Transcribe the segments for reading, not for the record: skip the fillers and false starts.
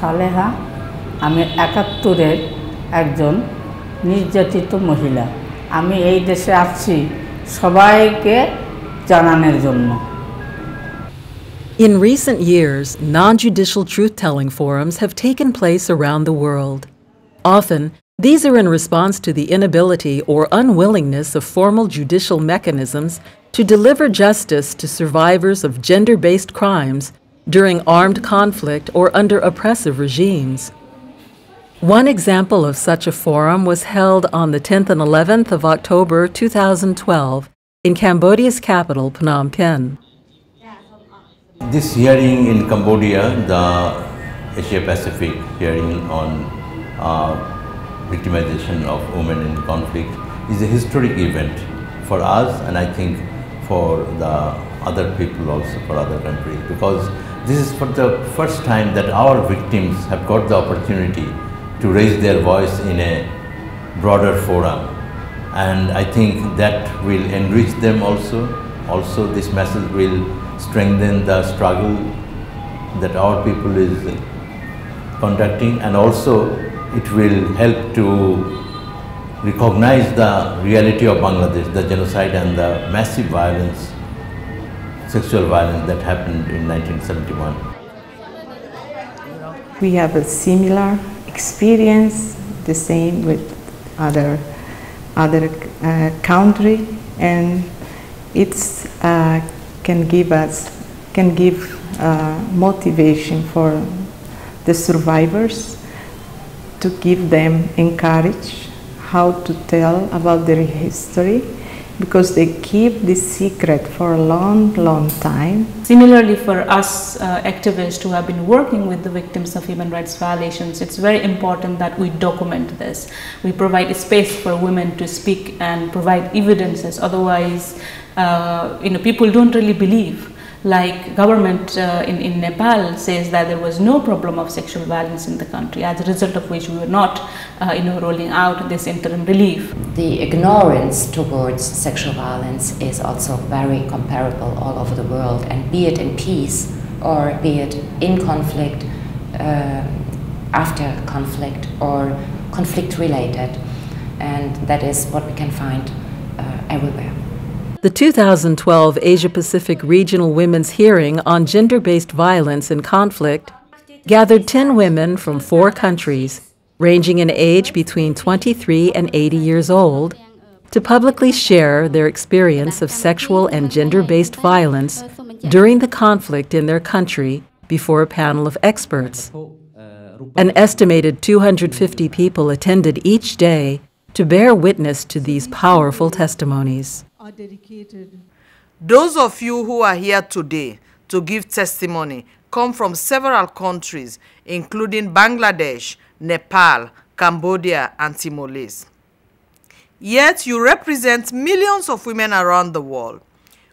সালেহা আমি ৭১-এর একজন নির্যাতিত মহিলা আমি এই দেশে আসছি সবাইকে জানানোর জন্য In recent years, non-judicial truth-telling forums have taken place around the world. Often, these are in response to the inability or unwillingness of formal judicial mechanisms to deliver justice to survivors of gender-based crimes during armed conflict or under oppressive regimes. One example of such a forum was held on the 10th and 11th of October 2012 in Cambodia's capital, Phnom Penh. This hearing in Cambodia, the Asia-Pacific hearing on victimization of women in conflict, is a historic event for us and I think for the other people also, for other countries, because this is for the first time that our victims have got the opportunity to raise their voice in a broader forum, and I think that will enrich them also. Also, this message will strengthen the struggle that our people is conducting, and also it will help to recognize the reality of Bangladesh, the genocide and the massive violence, sexual violence that happened in 1971. We have a similar experience, the same with other country, and it's can give motivation for the survivors to give them encourage how to tell about their history, because they keep this secret for a long time. Similarly, for us activists who have been working with the victims of human rights violations, it's very important that we document this. We provide a space for women to speak and provide evidences. Otherwise, people don't really believe. Like government in Nepal says that there was no problem of sexual violence in the country, as a result of which we were not rolling out this interim relief. The ignorance towards sexual violence is also very comparable all over the world, and be it in peace or be it in conflict, after conflict or conflict related, and that is what we can find everywhere. The 2012 Asia-Pacific Regional Women's Hearing on Gender-Based Violence and Conflict gathered 10 women from 4 countries, ranging in age between 23 and 80 years old, to publicly share their experience of sexual and gender-based violence during the conflict in their country before a panel of experts. An estimated 250 people attended each day to bear witness to these powerful testimonies. Those of you who are here today to give testimony come from several countries, including Bangladesh, Nepal, Cambodia, and Timor-Leste. Yet you represent millions of women around the world.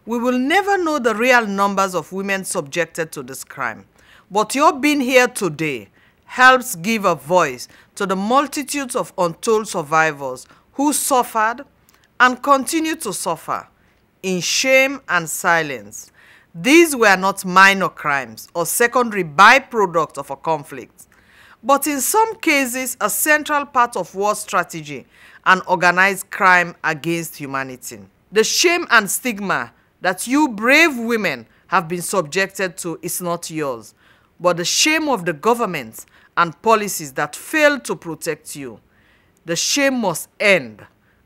We will never know the real numbers of women subjected to this crime, but your being here today helps give a voice to the multitudes of untold survivors who suffered and continue to suffer in shame and silence. These were not minor crimes or secondary byproducts of a conflict, but in some cases a central part of war strategy and organized crime against humanity. The shame and stigma that you brave women have been subjected to is not yours, but the shame of the governments and policies that fail to protect you. The shame must end,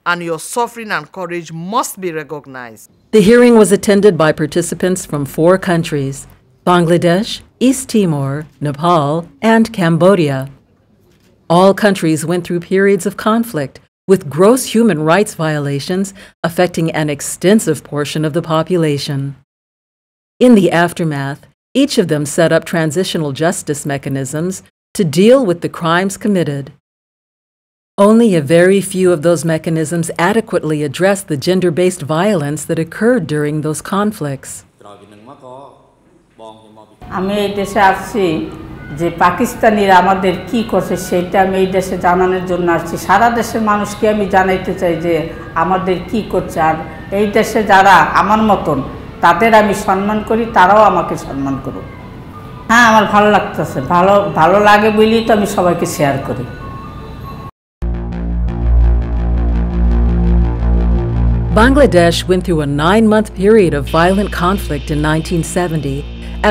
and your suffering and courage must be recognized. The hearing was attended by participants from 4 countries: Bangladesh, East-Timor, Nepal, and Cambodia. All countries went through periods of conflict, with gross human rights violations affecting an extensive portion of the population. In the aftermath, each of them set up transitional justice mechanisms to deal with the crimes committed. Only a very few of those mechanisms adequately addressed the gender-based violence that occurred during those conflicts. আমি এই দেশে আসছি যে পাকিস্তানিরা আমাদের কি করছে সেটা আমি এই দেশে জানানোর জন্য আসছি। সারা দেশের মানুষকে আমি জানাইতে চাই যে আমাদের কি করছে, আর এই দেশে যারা আমার মতন তাদের আমি সম্মান করি, তারাও আমাকে সম্মান করুক। হ্যাঁ আমার ভালো লাগতেছে, ভালো লাগে বলেই তো আমি সবাইকে শেয়ার করি। Bangladesh went through a 9-month period of violent conflict in 1970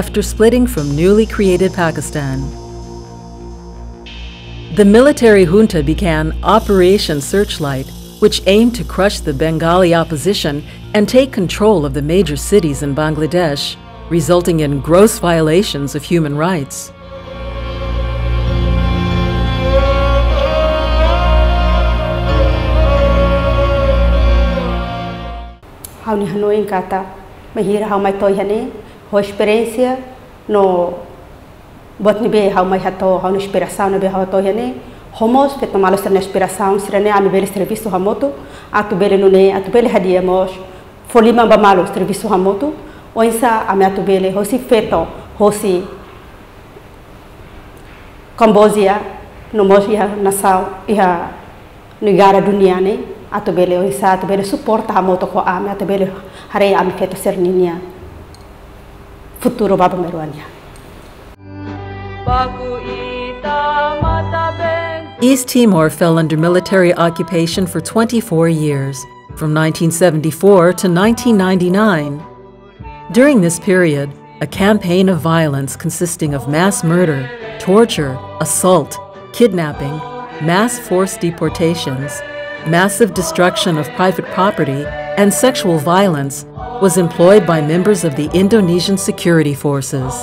after splitting from newly created Pakistan. The military junta began Operation Searchlight, which aimed to crush the Bengali opposition and take control of the major cities in Bangladesh, resulting in gross violations of human rights. Hau ni Hanoi kata mahira hau mai toi hane ho experiência no bot ni be hau mai hato hau ni inspiração no be hau toi hane homos que tomalo ser na inspiração serene ami bele serviço hamoto atu bele nune atu bele hadiamos folima ba malo serviço hamoto oinsa ami atu bele hosi feto hosi Cambodia no mosia nasau iha negara dunia ne atu bele oinsa atu bele suporta hamoto ko ami atu bele hare ami feto serninia futuro baba meruania. East-Timor fell under military occupation for 24 years, from 1974 to 1999. During this period, a campaign of violence consisting of mass murder, torture, assault, kidnapping, mass forced deportations, massive destruction of private property, and sexual violence was employed by members of the Indonesian security forces.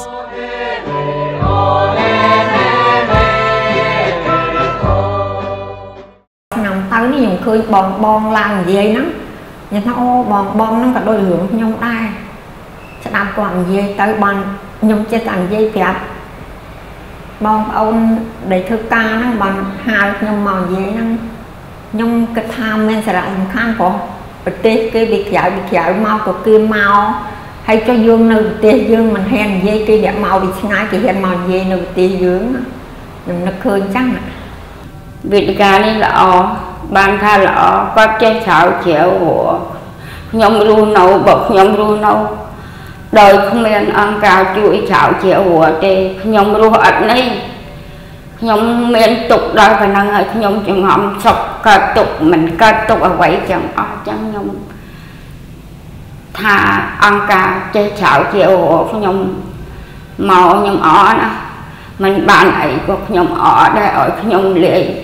Tới ní dùng khơi bong lan gì nó nhưng nó bong nó cả đôi lượng nhung đai sẽ làm còn gì tới bằng nhung chết bằng dây kẹp bong ông để thư ca nó bằng hai nhung màu gì nó nhung cái tham nên sẽ là khăn của cái việc dạy mau của kia mau hay cho dương nơi tê dương mình hèn dây kia đẹp màu bị ngay thì hèn màu dây nơi tê dương nhung nó khơi chắc nè việc ca này là ban khai là có cái chảo chéo của nhóm luôn nấu bậc nhóm luôn nấu đời không nên ăn cao chuỗi chảo chéo của thì nhóm luôn ẩn này nhóm miền tục đó khả năng ở nhóm trường học sọc cả tục mình cả tục ở vậy chẳng nhóm thà ăn cao cái chảo chéo của nhóm màu nhóm ó nè mình bạn ấy của nhóm ó đây ở nhóm lệ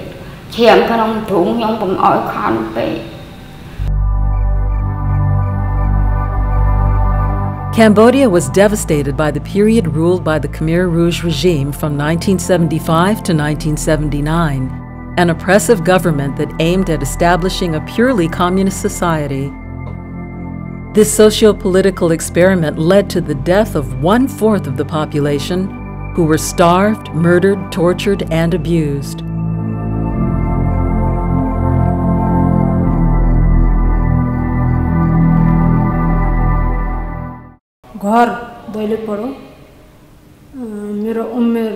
Cambodia was devastated by the period ruled by the Khmer Rouge regime from 1975 to 1979, an oppressive government that aimed at establishing a purely communist society. This socio-political experiment led to the death of 1/4 of the population, who were starved, murdered, tortured, and abused. घर दैले पढो मेरो उमेर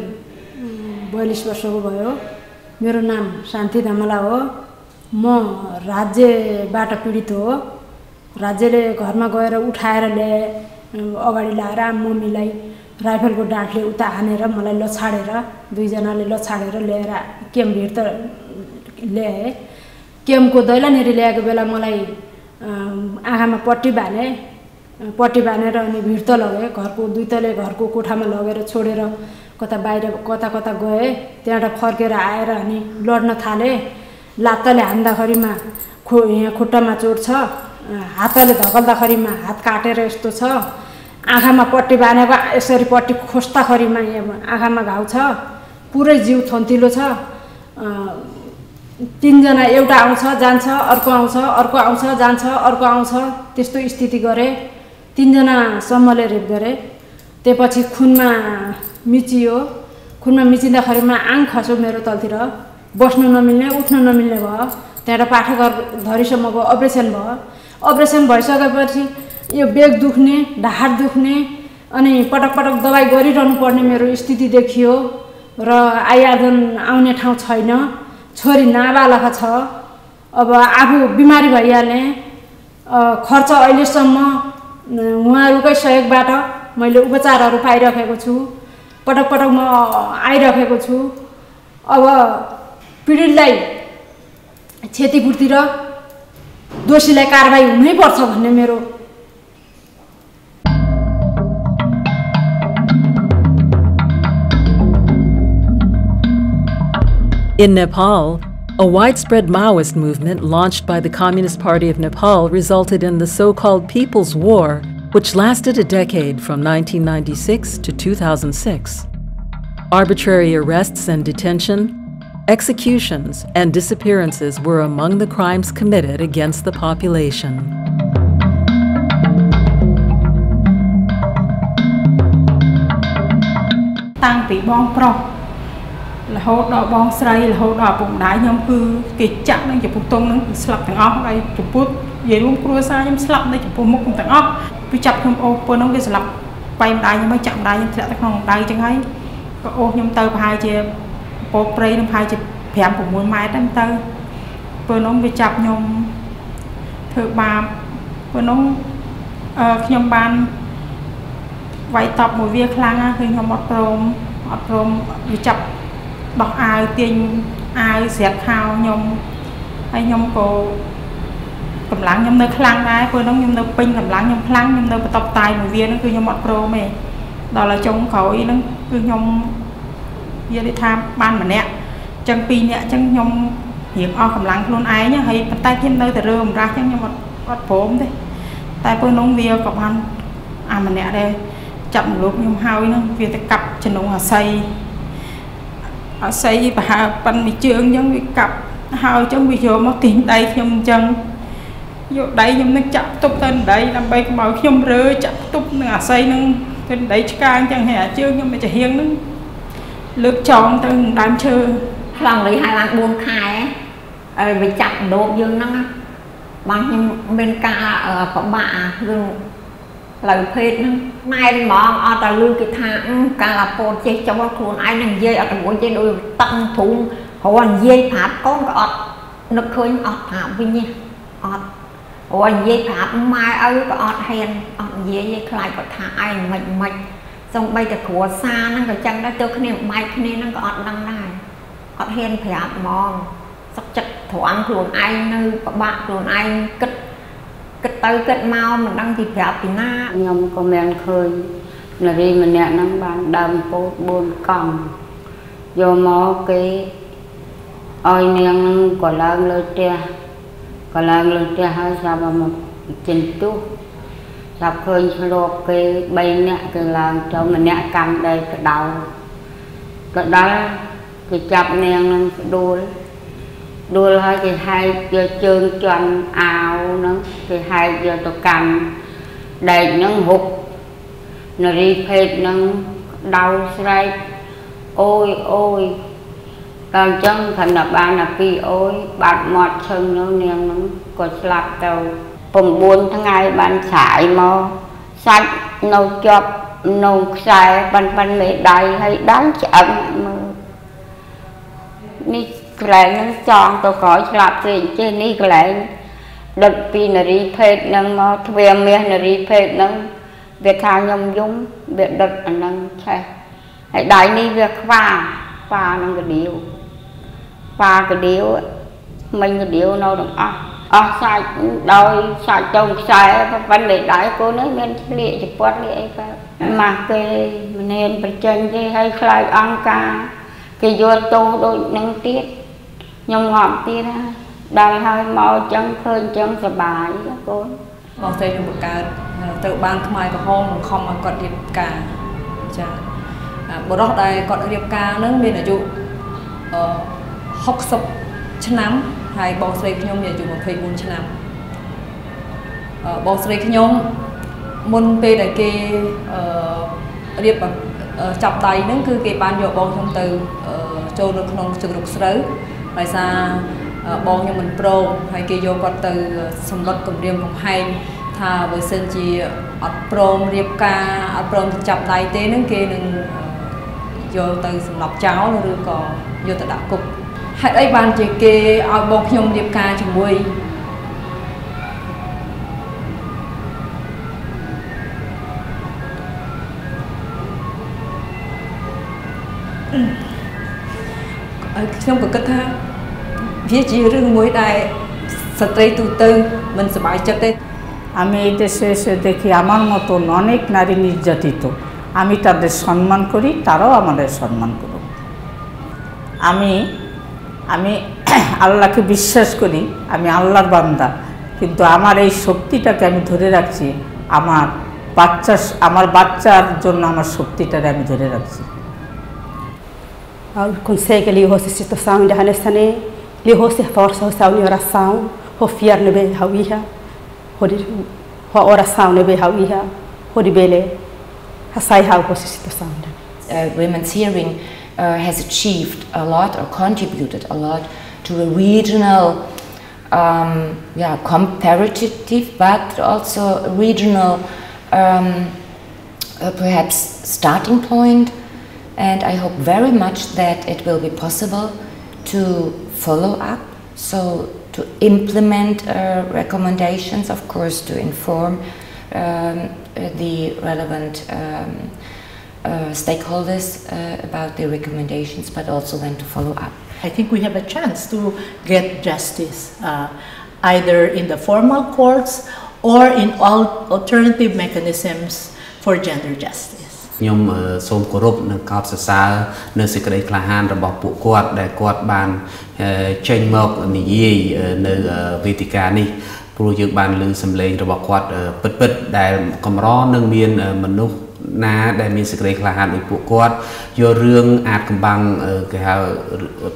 42 वर्षको भयो मेरो नाम शान्ति धामला हो म राज्यबाट पीडित हो राज्यले घरमा गएर उठाएर ल्याए अगाडि ल्याएर मम्मीलाई राइफलको डाँटले उता हानेर मलाई लछाडेर दुई जनाले लछाडेर ल्याएर केम भित्र ल्याए केमको दैलानेरी ल्याएको बेला मलाई आँखामा पट्टी बानेर अनि भिर्त लगे घरको दुई तले घरको कोठामा लगेर छोडेर कता बाहिर कता गए त्यहाँबाट फर्केर आएर अनि लड्न थाले लात्ताले हान्दाखरिमा यहाँ खुट्टामा चोट छ हातले धकल्दाखरिमा हात काटेर यस्तो छ आँखामा पट्टी बानेको यसरी पट्टी खोस्दाखरिमा यहाँ आँखामा घाउ छ पुरै जिउ थन्तिलो छ तीनजना एउटा आउँछ जान्छ अर्को आउँछ जान्छ अर्को आउँछ त्यस्तो स्थिति गरे तीनजना सम्मले रेप गरे त्यसपछि खुनमा मिचिँदाखरिमा आङ खस्यो मेरो तलतिर बस्नु नमिल्ने उठ्न नमिल्ने भयो त्यहाँबाट पाठेघर धरीसम्मको अपरेसन भइसकेपछि यो बेग दुख्ने ढाड दुख्ने अनि पटक दबाई गरिरहनु पर्ने मेरो स्थिति देखियो र आइआजन आउने ठाउँ छैन छोरी नाबालक छ अब आफू बिमारी भइहाल्ने खर्च अहिलेसम्म उहाँहरूकै सहयोगबाट मैले उपचारहरू पाइराखेको छु पटक पटक म आइराखेको छु अब पीडितलाई क्षतिपूर्ति र दोषीलाई कारबाही हुनै पर्छ भन्ने मेरो In Nepal, a widespread Maoist movement launched by the Communist Party of Nepal resulted in the so-called People's War, which lasted a decade from 1996 to 2006. Arbitrary arrests and detention, executions, and disappearances were among the crimes committed against the population. Là hốt đó bong sray là hốt đó bụng đái nhóm cứ kịch chạm lên chụp bút tông nó slap thằng óc đây chụp bút về luôn cua xa nhóm slap đây chụp bút mốc thằng óc cứ chặt nhóm ô bữa nó cái slap bay đái nhóm mới chạm đái nhóm sẽ không đái chẳng hay có ô nhóm tơ hai chia bố prey nhóm hai chia phèm của muôn mai đâm tơ bữa nó bị chặt nhóm thợ bà bữa nó nhóm ban vay tập một việc lang á khi nhóm ọt rôm bị chặt đọc ai tiền ai dẹp khao nhom hay nhom cô cầm láng nhom nơi khlang đá vừa nó nhom nơi pin cầm láng nhom khlang nhom nơi tập tài một viên nó cứ nhom mọt pro mày đó là trong khẩu nó cứ nhom giờ đi tham ban mà nè chân pin nè chân nhom hiệp o cầm láng luôn ái nhá hay tay thêm nơi từ rơm ra chân nhom mọt phốm thế tay vừa nông viên có ban mà nè đây chậm lúc nhom hao nó việc tay cặp chân nông xây xây bà bánh mì trường giống bị cặp hao trong bị vô mất tiền đây nhom chân vô đây nhom nó chặt túc tên đây làm bay màu nhom rơ chặt túc nó xây nó tên đấy càng chẳng hề chưa nhưng mà chỉ hiên nó lướt tròn từng đám chơi lòng lấy hai bạn buông khai ấy bị chặt đột dương nó bằng bên ca ở có bạ dương lời phê nay mong ở ta lưu cái thang cả là phô chế cho con khuôn ai năng dây ở trong chế đôi tăng thùng hoàn dây pháp con có nó khơi ọt phạm với nha ọt hoàn dây pháp mai ơi có ọt hèn ọt dây khai có thang ai mạch xong bây giờ khủa xa nó có chân đó tôi cái này mai cái này nó có ọt năng này ọt hèn pháp mong sắp chặt thoáng khuôn ai nơi có bạn khuôn ai kích cái tới kết mau mình đăng thì phép thì na nhom có men khơi là đi mình nè năng bàn đầm bột bồn còng vô mò cái oi niang có lang lơ tia hay sao mà một chân tu sắp khơi lột cái bay nè cái làng cho mình nè cầm đây cái đầu cái đó cái chập niang đua hơi cái hai giờ chương tròn áo nó cái hai giờ tôi cầm đầy nó hụt nó đi phết nó đau say ôi còn chân thành là ba là pi ôi bạt mọt chân nó niềm nó có slap tàu phòng buôn tháng ngày bạn xài mò sách nấu chọc nấu xài ban mẹ đầy hay đáng chậm mà đi cái nó chọn tôi có slap tiền trên đi cái đợt pi nó đi phết nó mò thuê mẹ nó đi phết nó việc hàng nhom dung việc đợt nó chạy hãy đại đi việc pha nó cái điều mình cái điều nó được sai đôi sai trông sai vấn đề đại cô nói men lệ chỉ quát lệ mà cái nên phải chân đi hay khai ăn ca cái vô tô đôi nâng tiết nhom ngọt tiết đang hơi màu chân khơi chân sờ bài cô còn thấy được một cái tự ban tham ai của hôm không mà còn điệp cả chả bữa đó đây còn điệp ca nữa bên là dụ học sập chân nắm hay bong sấy nhom nhà dụ một phẩy bốn chân nắm bong sấy nhom môn pe đại kê điệp bằng chọc tay nữa cứ cái ban dụ bong thông từ cho được không chụp được sấy ngoài ra bong nhom mình pro hay kê vô còn từ sầm lót cầm riêngของhay thà với sinh chỉ ở prom điệp ca ở prom chọc tay té nữa kia đừng vô từ lọc cháo rồi còn vô từ đạo cục hãy ấy ban chỉ kê ở bọc nhom điệp ca chừng mùi ខ្ញុំក៏គិតថាវាជារឿងមួយដែលស្ត្រីទូទៅមិនសប្បាយចិត្តទេ আমি এই দেশে এসে দেখি আমার মতন অনেক নারী নির্যাতিত আমি তাদের সম্মান করি তারাও আমাদের সম্মান করুক আমি আমি আল্লাহকে বিশ্বাস করি আমি আল্লাহর বান্দা কিন্তু আমার এই শক্তিটাকে আমি ধরে রাখছি আমার বাচ্চার জন্য আমার শক্তিটাকে আমি ধরে রাখছি Ao consegue ali a situação ainda nessa né li hosse força hosse a oração ho fiar nebe hawiha ho oração nebe hawiha ho dibele hasai ha hosse situação Women's hearing has achieved a lot or contributed a lot to a regional comparative but also a regional perhaps starting point. And I hope very much that it will be possible to follow up, so to implement recommendations, of course, to inform the relevant stakeholders about the recommendations, but also then to follow up. I think we have a chance to get justice, either in the formal courts or in all alternative mechanisms for gender justice. ខ្ញុំសូមគោរពនិងកោតសរសើរនៅសេចក្តីក្លាហានរបស់ពួកគាត់ដែលគាត់បានចេញមកនិយាយនៅវេទិកានេះព្រោះយើងបានឮសម្លេងរបស់គាត់ពិតៗដែលកម្រនឹងមានមនុស្សណាដែលមានសេចក្តីក្លាហានដូចពួកគាត់យករឿងអាចកំបាំងគេហៅ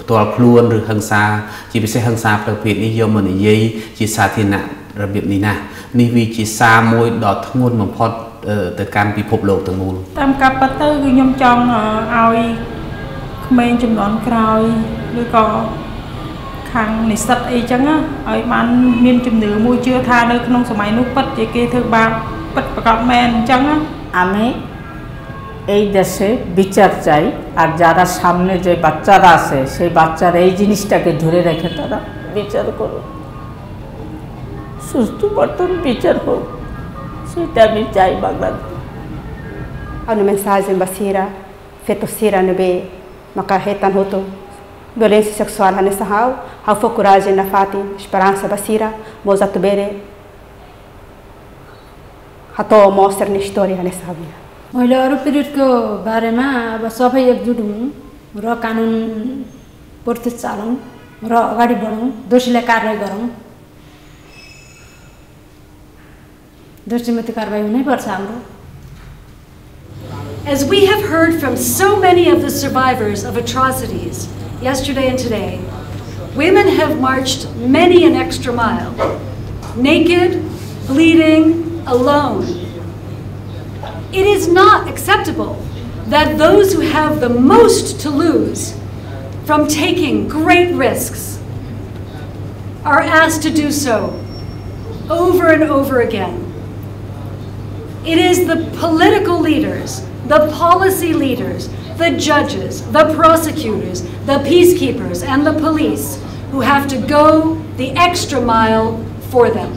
ផ្ទាល់ខ្លួនឬហិង្សាជាពិសេសហិង្សាផ្លូវភេទនេះយកមកនិយាយជាសាធារណៈរបៀបនេះណានេះវាជាសារមួយដ៏ធ្ងន់បំផុតទៅកាន់ពិភពលោកទាំងមូលតាមការពិតទៅគឺខ្ញុំចង់ឲ្យក្មេងជំនាន់ក្រោយឬក៏ខាងនិស្សិតអីចឹងឲ្យបានមានជំនឿមួយជឿថានៅក្នុងសម័យនោះពិតជាគេធ្វើបាបពិតប្រកបមែនអញ្ចឹងআমি এই দেশে বিচার চাই আর যারা সামনে যে বাচ্চারা আছে সেই বাচ্চারা এই জিনিসটাকে ধরে রেখে তারা বিচার করুক সুস্থ মতন বিচার হোক সেটা আমি চাই Bangladesh Ano mensagem basira feito sira nebe makahetan hoto violência sexual nessa hau foi coragem na fati esperança basira moza tubere hato mostra na história nessa vida मैले अरू पिरियडको बारेमा अब सबै एकजुट हुँ र कानुन प्रति चालौँ र अगाडि बढौँ दोषीलाई कारबाही गरौँ दोषीमाथि कारबाही हुनैपर्छ हाम्रो As we have heard from so many of the survivors of atrocities yesterday and today, women have marched many an extra mile, naked, bleeding, alone. It is not acceptable that those who have the most to lose from taking great risks are asked to do so over and over again. It is the political leaders, the policy leaders, the judges, the prosecutors, the peacekeepers, and the police who have to go the extra mile for them.